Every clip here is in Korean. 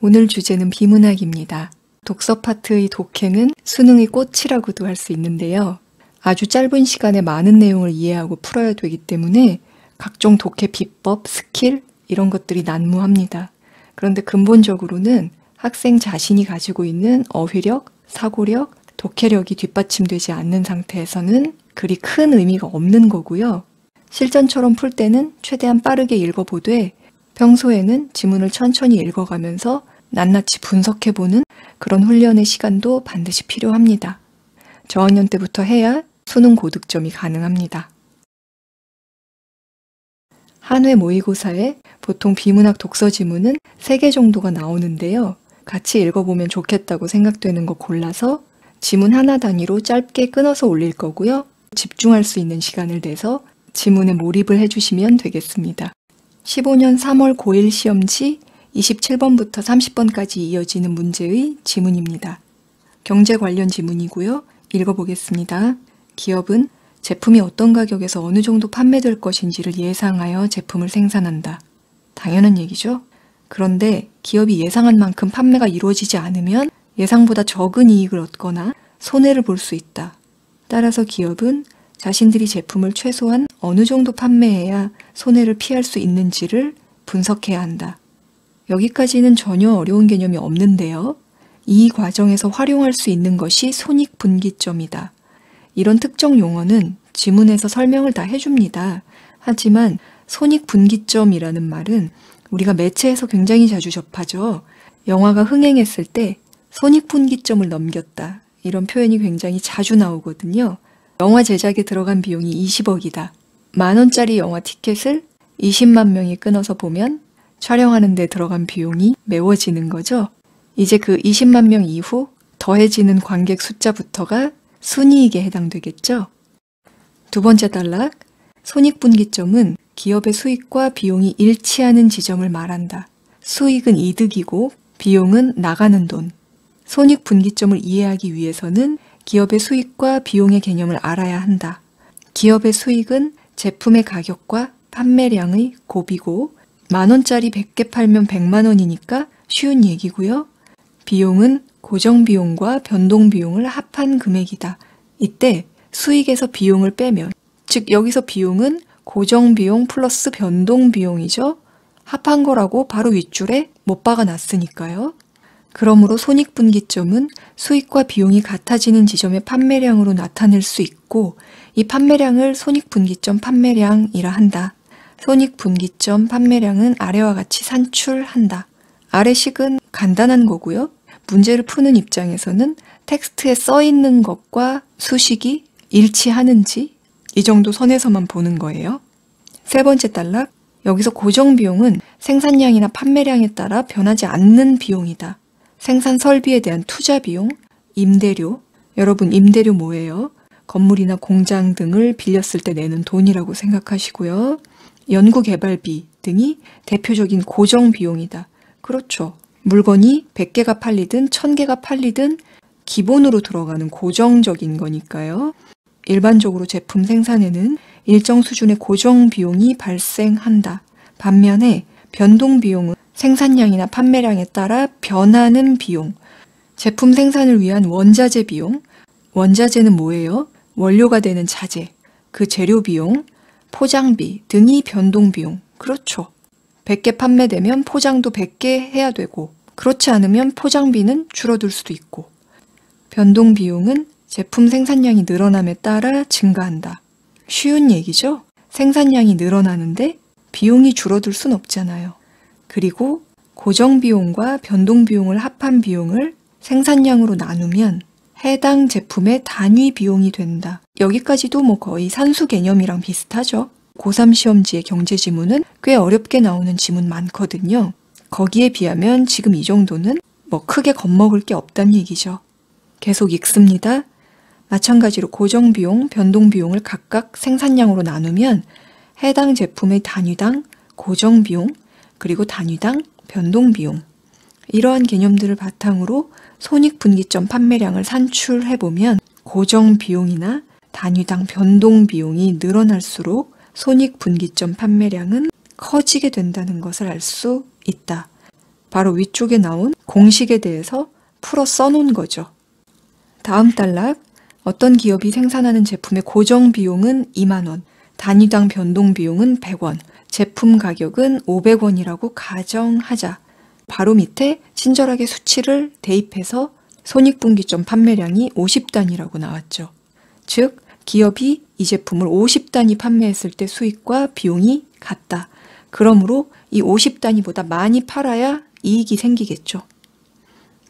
오늘 주제는 비문학입니다. 독서 파트의 독해는 수능의 꽃이라고도 할 수 있는데요. 아주 짧은 시간에 많은 내용을 이해하고 풀어야 되기 때문에 각종 독해 비법, 스킬 이런 것들이 난무합니다. 그런데 근본적으로는 학생 자신이 가지고 있는 어휘력, 사고력, 독해력이 뒷받침되지 않는 상태에서는 그리 큰 의미가 없는 거고요. 실전처럼 풀 때는 최대한 빠르게 읽어보되 평소에는 지문을 천천히 읽어가면서 낱낱이 분석해보는 그런 훈련의 시간도 반드시 필요합니다. 저학년 때부터 해야 수능 고득점이 가능합니다. 한 회 모의고사에 보통 비문학 독서 지문은 3개 정도가 나오는데요. 같이 읽어보면 좋겠다고 생각되는 거 골라서 지문 하나 단위로 짧게 끊어서 올릴 거고요. 집중할 수 있는 시간을 내서 지문에 몰입을 해주시면 되겠습니다. 15년 3월 고1 시험지 27번부터 30번까지 이어지는 문제의 지문입니다. 경제 관련 지문이고요. 읽어보겠습니다. 기업은 제품이 어떤 가격에서 어느 정도 판매될 것인지를 예상하여 제품을 생산한다. 당연한 얘기죠. 그런데 기업이 예상한 만큼 판매가 이루어지지 않으면 예상보다 적은 이익을 얻거나 손해를 볼 수 있다. 따라서 기업은 자신들이 제품을 최소한 어느 정도 판매해야 손해를 피할 수 있는지를 분석해야 한다. 여기까지는 전혀 어려운 개념이 없는데요. 이 과정에서 활용할 수 있는 것이 손익분기점이다. 이런 특정 용어는 지문에서 설명을 다 해줍니다. 하지만 손익분기점이라는 말은 우리가 매체에서 굉장히 자주 접하죠. 영화가 흥행했을 때 손익분기점을 넘겼다. 이런 표현이 굉장히 자주 나오거든요. 영화 제작에 들어간 비용이 20억이다. 10,000원짜리 영화 티켓을 20만 명이 끊어서 보면 촬영하는 데 들어간 비용이 메워지는 거죠. 이제 그 20만 명 이후 더해지는 관객 숫자부터가 순이익에 해당되겠죠. 두 번째 단락, 손익분기점은 기업의 수익과 비용이 일치하는 지점을 말한다. 수익은 이득이고 비용은 나가는 돈. 손익분기점을 이해하기 위해서는 기업의 수익과 비용의 개념을 알아야 한다. 기업의 수익은 제품의 가격과 판매량의 곱이고 10,000원짜리 100개 팔면 100만 원이니까 쉬운 얘기고요. 비용은 고정비용과 변동비용을 합한 금액이다. 이때 수익에서 비용을 빼면, 즉 여기서 비용은 고정비용 플러스 변동비용이죠. 합한 거라고 바로 윗줄에 못 박아놨으니까요. 그러므로 손익분기점은 수익과 비용이 같아지는 지점의 판매량으로 나타낼 수 있고 이 판매량을 손익분기점 판매량이라 한다. 손익분기점 판매량은 아래와 같이 산출한다. 아래 식은 간단한 거고요. 문제를 푸는 입장에서는 텍스트에 써 있는 것과 수식이 일치하는지 이 정도 선에서만 보는 거예요. 세 번째 단락, 여기서 고정비용은 생산량이나 판매량에 따라 변하지 않는 비용이다. 생산 설비에 대한 투자 비용, 임대료. 여러분 임대료 뭐예요? 건물이나 공장 등을 빌렸을 때 내는 돈이라고 생각하시고요. 연구개발비 등이 대표적인 고정 비용이다. 그렇죠. 물건이 100개가 팔리든 1000개가 팔리든 기본으로 들어가는 고정적인 거니까요. 일반적으로 제품 생산에는 일정 수준의 고정 비용이 발생한다. 반면에 변동 비용은 생산량이나 판매량에 따라 변하는 비용. 제품 생산을 위한 원자재 비용. 원자재는 뭐예요? 원료가 되는 자재. 그 재료 비용, 포장비 등이 변동 비용. 그렇죠. 100개 판매되면 포장도 100개 해야 되고 그렇지 않으면 포장비는 줄어들 수도 있고 변동 비용은 제품 생산량이 늘어남에 따라 증가한다. 쉬운 얘기죠? 생산량이 늘어나는데 비용이 줄어들 순 없잖아요. 그리고 고정 비용과 변동 비용을 합한 비용을 생산량으로 나누면 해당 제품의 단위 비용이 된다. 여기까지도 뭐 거의 산수 개념이랑 비슷하죠. 고3 시험지의 경제 지문은 꽤 어렵게 나오는 지문 많거든요. 거기에 비하면 지금 이 정도는 뭐 크게 겁먹을 게 없다는 얘기죠. 계속 읽습니다. 마찬가지로 고정비용, 변동비용을 각각 생산량으로 나누면 해당 제품의 단위당 고정비용, 그리고 단위당 변동비용. 이러한 개념들을 바탕으로 손익분기점 판매량을 산출해보면 고정비용이나 단위당 변동비용이 늘어날수록 손익분기점 판매량은 커지게 된다는 것을 알 수 있다. 바로 위쪽에 나온 공식에 대해서 풀어 써놓은 거죠. 다음 단락, 어떤 기업이 생산하는 제품의 고정 비용은 2만 원, 단위당 변동 비용은 100원, 제품 가격은 500원이라고 가정하자. 바로 밑에 친절하게 수치를 대입해서 손익분기점 판매량이 50단위라고 나왔죠. 즉, 기업이 이 제품을 50단위 판매했을 때 수익과 비용이 같다. 그러므로 이 50단위보다 많이 팔아야 이익이 생기겠죠.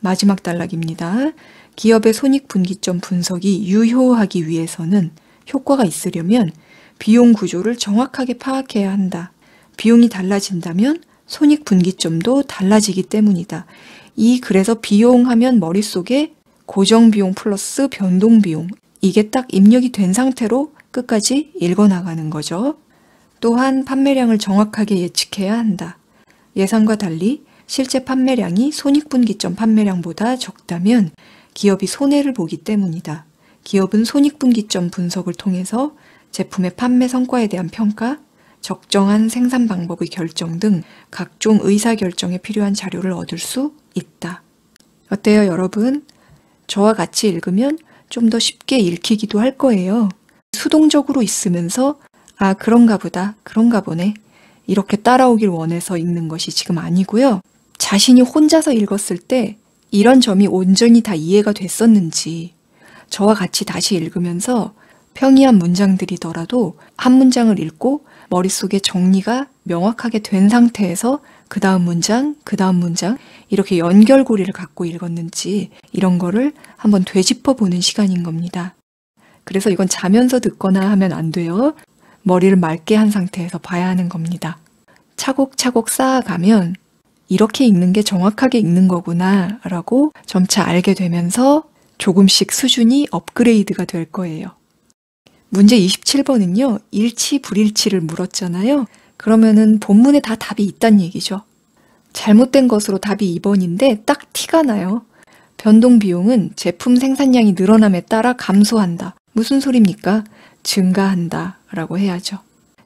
마지막 단락입니다. 기업의 손익분기점 분석이 유효하기 위해서는 효과가 있으려면 비용 구조를 정확하게 파악해야 한다. 비용이 달라진다면 손익분기점도 달라지기 때문이다. 그래서 비용하면 머릿속에 고정비용 플러스 변동비용, 이게 딱 입력이 된 상태로 끝까지 읽어나가는 거죠. 또한 판매량을 정확하게 예측해야 한다. 예상과 달리 실제 판매량이 손익분기점 판매량보다 적다면 기업이 손해를 보기 때문이다. 기업은 손익분기점 분석을 통해서 제품의 판매 성과에 대한 평가, 적정한 생산 방법의 결정 등 각종 의사결정에 필요한 자료를 얻을 수 있다. 어때요, 여러분? 저와 같이 읽으면 좀 더 쉽게 읽히기도 할 거예요. 수동적으로 있으면서 그런가 보다, 그런가 보네. 이렇게 따라오길 원해서 읽는 것이 지금 아니고요. 자신이 혼자서 읽었을 때 이런 점이 온전히 다 이해가 됐었는지 저와 같이 다시 읽으면서 평이한 문장들이더라도 한 문장을 읽고 머릿속에 정리가 명확하게 된 상태에서 그 다음 문장 이렇게 연결고리를 갖고 읽었는지 이런 거를 한번 되짚어 보는 시간인 겁니다. 그래서 이건 자면서 듣거나 하면 안 돼요. 머리를 맑게 한 상태에서 봐야 하는 겁니다. 차곡차곡 쌓아가면 이렇게 읽는 게 정확하게 읽는 거구나 라고 점차 알게 되면서 조금씩 수준이 업그레이드가 될 거예요. 문제 27번은요. 일치, 불일치를 물었잖아요. 그러면은 본문에 다 답이 있다는 얘기죠. 잘못된 것으로 답이 2번인데 딱 티가 나요. 변동 비용은 제품 생산량이 늘어남에 따라 감소한다. 무슨 소리입니까? 증가한다 라고 해야죠.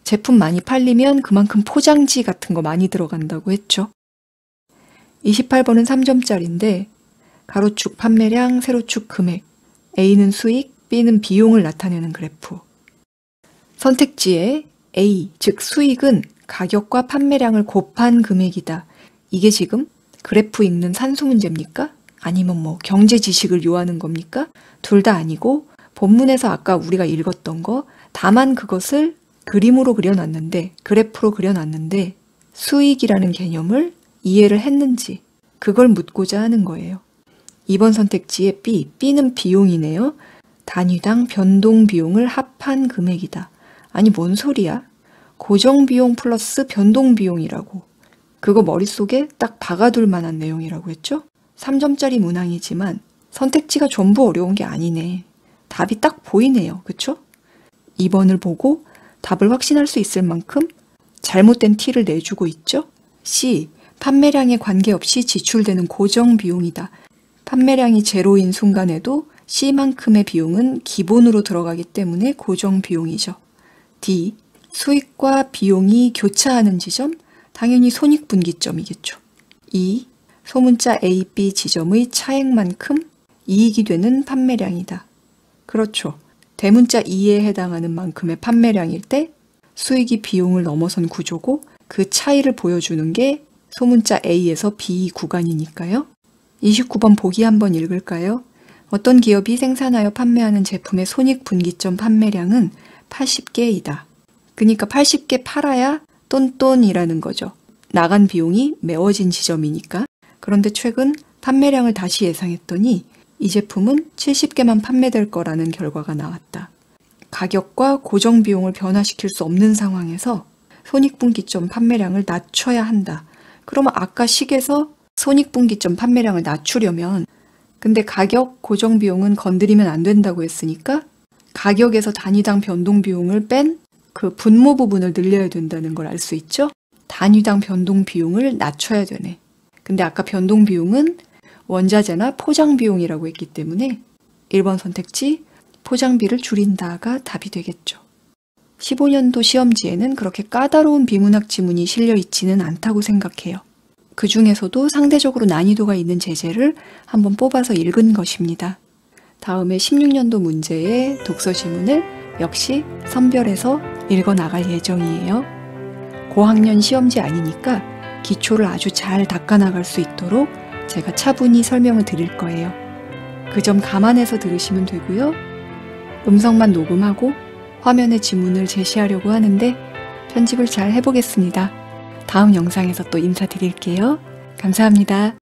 제품 많이 팔리면 그만큼 포장지 같은 거 많이 들어간다고 했죠. 28번은 3점짜리인데 가로축 판매량, 세로축 금액, A는 수익, B는 비용을 나타내는 그래프. 선택지에 A, 즉 수익은 가격과 판매량을 곱한 금액이다. 이게 지금 그래프 읽는 산수 문제입니까? 아니면 경제 지식을 요하는 겁니까? 둘 다 아니고 본문에서 아까 우리가 읽었던 거 다만 그것을 그림으로 그려놨는데 그래프로 그려놨는데 수익이라는 개념을 이해를 했는지 그걸 묻고자 하는 거예요. 2번 선택지에 B, B는 비용이네요. 단위당 변동 비용을 합한 금액이다. 아니 뭔 소리야? 고정 비용 플러스 변동 비용이라고. 그거 머릿속에 딱 박아둘 만한 내용이라고 했죠? 3점짜리 문항이지만 선택지가 전부 어려운 게 아니네. 답이 딱 보이네요. 그쵸? 2번을 보고 답을 확신할 수 있을 만큼 잘못된 티를 내주고 있죠? C, 판매량에 관계없이 지출되는 고정 비용이다. 판매량이 제로인 순간에도 C만큼의 비용은 기본으로 들어가기 때문에 고정 비용이죠. D, 수익과 비용이 교차하는 지점, 당연히 손익분기점이겠죠. E, 소문자 A, B 지점의 차액만큼 이익이 되는 판매량이다. 그렇죠. 대문자 E에 해당하는 만큼의 판매량일 때 수익이 비용을 넘어선 구조고 그 차이를 보여주는 게 소문자 A에서 B 구간이니까요. 29번 보기 한번 읽을까요? 어떤 기업이 생산하여 판매하는 제품의 손익분기점 판매량은 80개이다. 그러니까 80개 팔아야 똔똔이라는 거죠. 나간 비용이 메워진 지점이니까. 그런데 최근 판매량을 다시 예상했더니 이 제품은 70개만 판매될 거라는 결과가 나왔다. 가격과 고정 비용을 변화시킬 수 없는 상황에서 손익분기점 판매량을 낮춰야 한다. 그러면 아까 식에서 손익분기점 판매량을 낮추려면 근데 가격, 고정 비용은 건드리면 안 된다고 했으니까 가격에서 단위당 변동 비용을 뺀 그 분모 부분을 늘려야 된다는 걸 알 수 있죠? 단위당 변동 비용을 낮춰야 되네. 근데 아까 변동 비용은 원자재나 포장 비용이라고 했기 때문에 1번 선택지 포장비를 줄인다가 답이 되겠죠. 15년도 시험지에는 그렇게 까다로운 비문학 지문이 실려 있지는 않다고 생각해요. 그 중에서도 상대적으로 난이도가 있는 제재를 한번 뽑아서 읽은 것입니다. 다음에 16년도 문제의 독서 지문을 역시 선별해서 읽어 나갈 예정이에요. 고학년 시험지 아니니까 기초를 아주 잘 닦아 나갈 수 있도록 제가 차분히 설명을 드릴 거예요. 그 점 감안해서 들으시면 되고요. 음성만 녹음하고 화면에 지문을 제시하려고 하는데 편집을 잘 해보겠습니다. 다음 영상에서 또 인사드릴게요. 감사합니다.